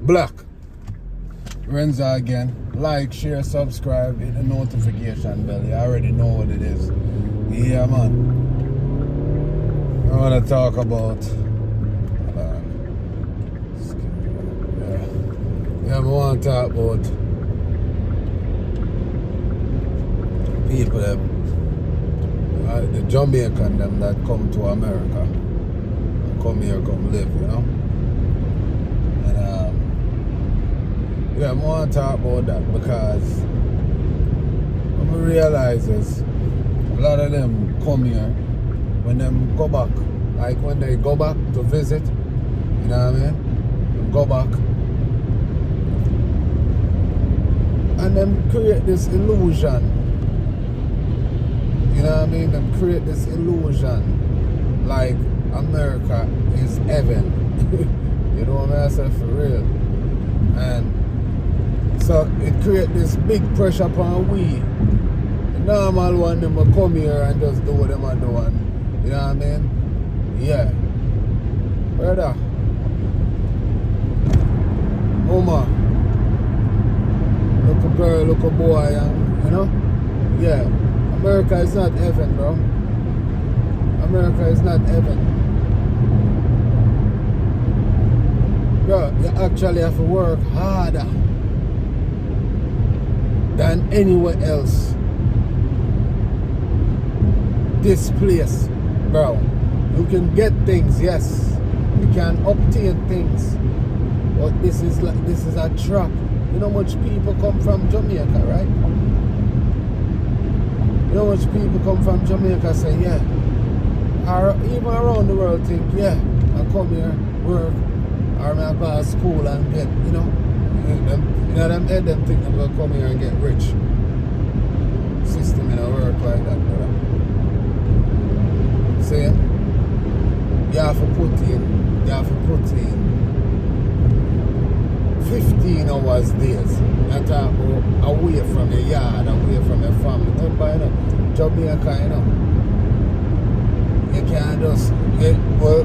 Black. Renza again. Like, share, subscribe, hit the notification bell. You already know what it is. Yeah, man. I want to talk about. I want to talk about people that, the Jamaican them that come to America and come here, come live, you know. And I want to talk about that because what I realize is a lot of them come here when them go back, like when they go back to visit, you know what I mean? They go back. And them create this illusion. You know what I mean? Them create this illusion like America is heaven. You know what I say, for real. And so it create this big pressure upon we. The normal one them will come here and just do what them are doing. You know what I mean? Yeah. Brother. Oma. Look a girl, look a boy, and, you know? Yeah. America is not heaven, bro. America is not heaven. Bro, you actually have to work harder than anywhere else. This place, bro. You can get things, yes. You can obtain things. But this is a trap. You know how much people come from Jamaica, right? You know how much people come from Jamaica say, yeah. Or even around the world think, yeah, I come here, work, or I go to school and get, you know, them head them think I'm going to come here and get rich. System in a work like that, brother. See? You have to put in 15 hours days. That are away from your yard, away from your family. Remember, you know, Jamaica, you know. You can't just well,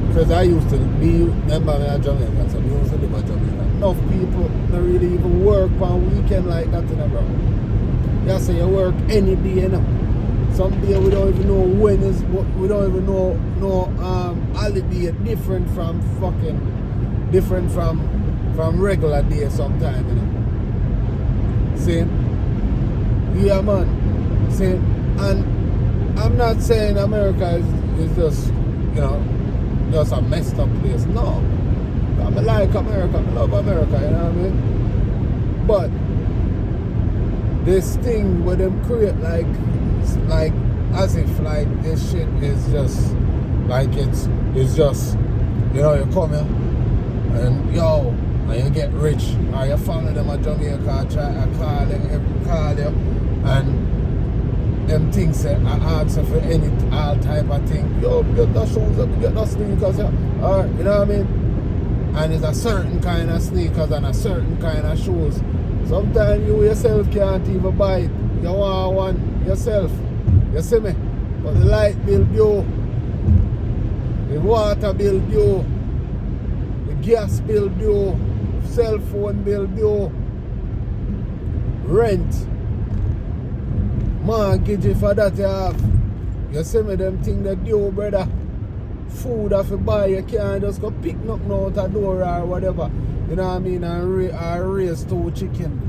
because I used to be, remember me a Jamaican, so we used to live in Jamaica. Enough people don't really even work on weekend like that, you know, bro. You say you work any day, you know. Some day we don't even know when is, we don't even know holiday different from regular day sometime, you know. See? Yeah, man. See? And I'm not saying America is just, you know, just a messed up place. No. I like America. I love America, you know what I mean? But this thing where them create like as if like this shit is just like it's just, you know, you come here and yo, and you get rich, or your family them at Jamaica try to call you, and them things say, I ask you for any all type of thing. Yo, get the shoes up, get the sneakers, yeah. Or, you know what I mean? And it's a certain kind of sneakers and a certain kind of shoes. Sometimes you yourself can't even buy it. You want one yourself. You see me? But the light bill due, the water bill due, the gas bill due, cell phone bill due, rent, mortgage for that you have. You see me, them things that due, brother. Food have to buy, you can't just go pick nothing out the door or whatever. You know what I mean? Or raise 2 chicken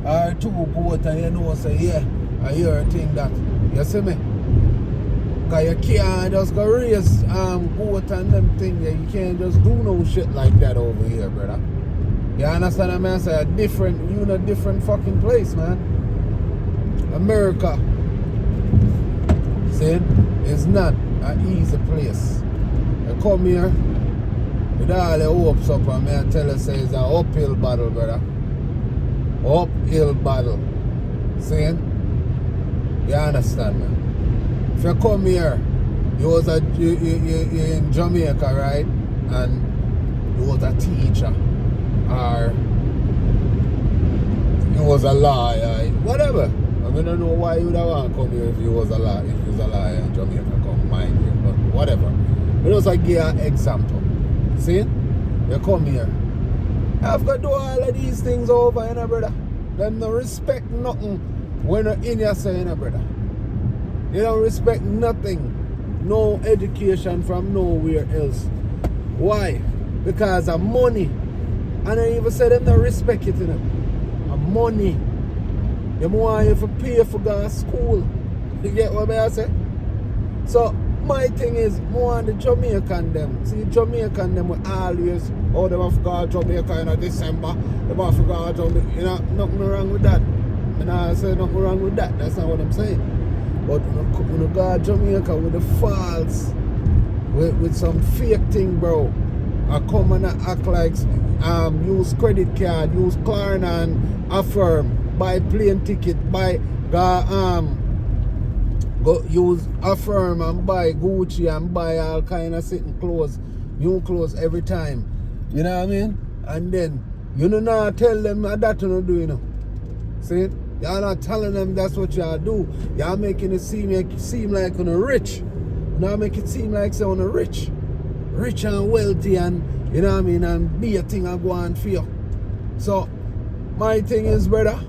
or 2 goat, and you know, say, yeah, I hear a thing that. You see me? Because you can't just go raise goat and them things. You can't just do no shit like that over here, brother. You understand what I mean? Say, you're in a different fucking place, man. America, see, it's not an easy place. You come here with all your hopes up, and I tell you, say, it's an uphill battle, brother. Uphill battle. See? You understand, man? If you come here, you're in Jamaica, right? And you was a teacher, or you was a lawyer, whatever. I mean, I don't know why you would want to come here if you was a lawyer, in Jamaica, come mind you, but whatever. But just I give you an example. See? You come here, I've got to do all of these things over, you know, brother. Them no respect nothing when you're in your say, you know, brother. You don't respect nothing. No education from nowhere else. Why? Because of money. And I even say them don't respect it, you know. Of money. Them want you to pay for go to school. You get what I say? So my thing is more on the Jamaican them. See, Jamaican them will always, oh, they have to go to Jamaica in December. They have to go to Jamaica. You know, nothing wrong with that. And I say nothing wrong with that. That's not what I'm saying. But when you go to Jamaica with the false, with some fake thing, bro, I come and act like use credit card, use Klarna and Affirm, buy plane ticket, buy go use Affirm and buy Gucci and buy all kind of sitting clothes, new clothes every time. You know what I mean? And then you know not tell them that you don't do, you know. See? Y'all not telling them that's what y'all do. Y'all making it seem like you're rich. Now make it seem like you're rich. Rich and wealthy and, you know what I mean, and be a thing and go on for you. So, my thing is, brother,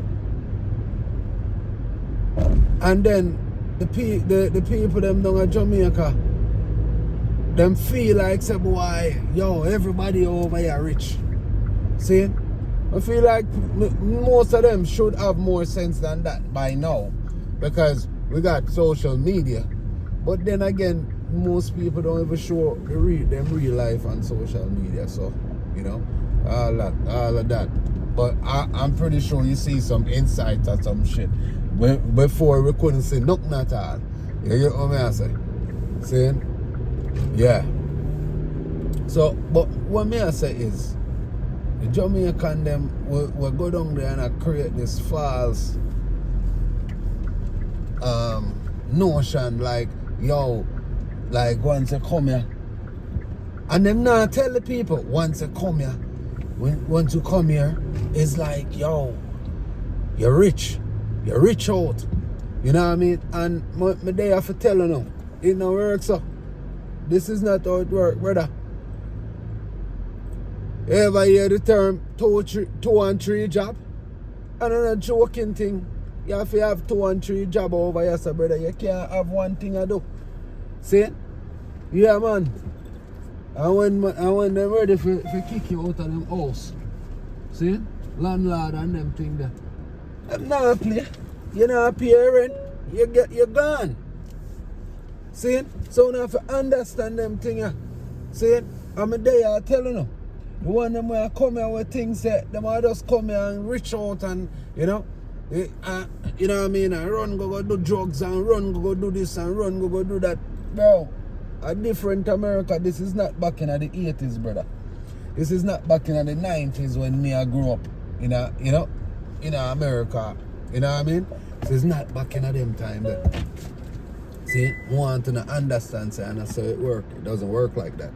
and then the people them down at Jamaica, them feel like, say, boy, yo, everybody over here rich. See? I feel like most of them should have more sense than that by now, because we got social media. But then again, most people don't even show them real life on social media. So, you know, all of that. But I'm pretty sure you see some insights or some shit. Before we couldn't say nothing at all. You get what I say? Saying? Yeah. So, but what me I say is, the Jamaican them will go down there and create this false notion like, yo, like once you come here, and them not tell the people once you come here, once you come here, it's like, yo, you're rich out. You know what I mean? And my day have to tell you now, it don't work so. This is not how it works, brother. You ever hear the term 2 and 3 job? And I'm not joking thing. You have to have 2 and 3 job over here, so brother. You can't have one thing I do. See? Yeah, man. And when they're ready for kick you out of them house. See? Landlord and them thing there. Them not play. You not pay rent. You're gone. See? So now have to understand them thing. See? I'm a day I tell you now. The one them where come here with things that them are just come here and reach out and, you know, you know what I mean, and run go do drugs and run go do this and run go do that. Bro, a different America. This is not back in the 80s, brother. This is not back in the 90s when me I grew up in America. You know what I mean? This is not back in them time there. See, want to understand, say, and that's how it work. It doesn't work like that.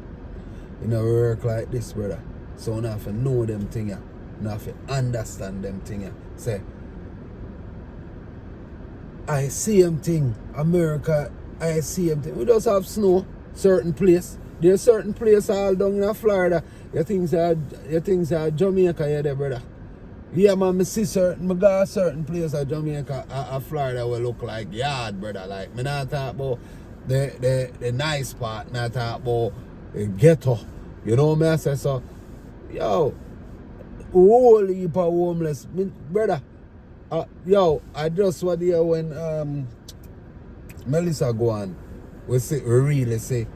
It don't work like this, brother. So you have to know them things. You have to understand them things. Say, I see them thing. America, I see them thing. We just have snow, certain place. There's certain place all down in Florida. You think are Jamaica here there, brother. Yeah, man, I see certain, I go to certain place of Jamaica, Florida will look like yard, brother. Like, me not talk about the nice part, not talk about the ghetto. You know what I say? So, yo, whole heap of homeless. Brother, yo, I just was there when Melissa go on. We really say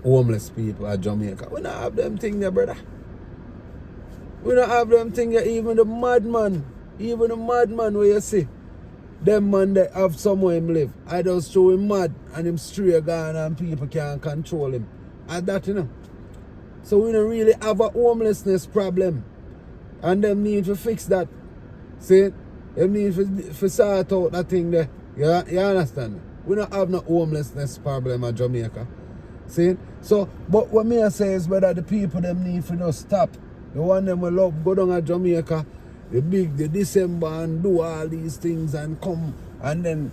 homeless people at Jamaica. We don't have them thing there, brother. We don't have them thing there. Even the madman where you see, them man that have somewhere him live. I just show him mad and him straight gone and people can't control him. And that, you know. So we don't really have a homelessness problem. And them need to fix that. See? Them need to sort out that thing there. You understand? We don't have no homelessness problem at Jamaica. See? So, but what me I say is whether the people them need to just stop. The one them will love go down to Jamaica, the December and do all these things and come and then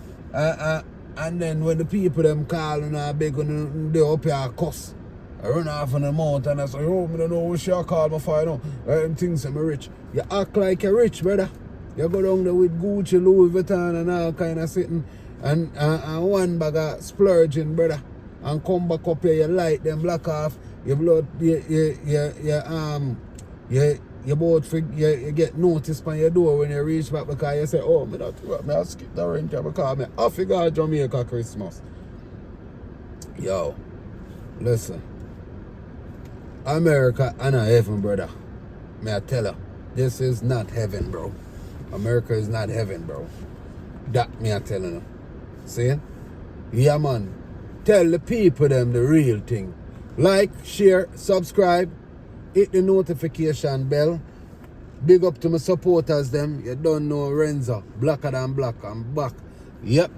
when the people them call and beg and they up here cuss. I run off on the mountain and I say, oh, I don't know what shall call my fire now. Them things say me rich. You act like you're rich, brother. You go down there with Gucci, Louis Vuitton and all kind of sitting and one bag of splurging, brother. And come back up here, you light them black off, your blood, you get noticed on your door when you reach back because you say, oh, I skip the rent because I figure Jamaica Christmas. Yo, listen. America and a heaven, brother. May I tell you, this is not heaven, bro. America is not heaven, bro. That me I telling you. See? Yeah, man. Tell the people them the real thing. Like, share, subscribe, hit the notification bell. Big up to my supporters them. You don't know Renzo. Blacker than black. I'm back. Yep.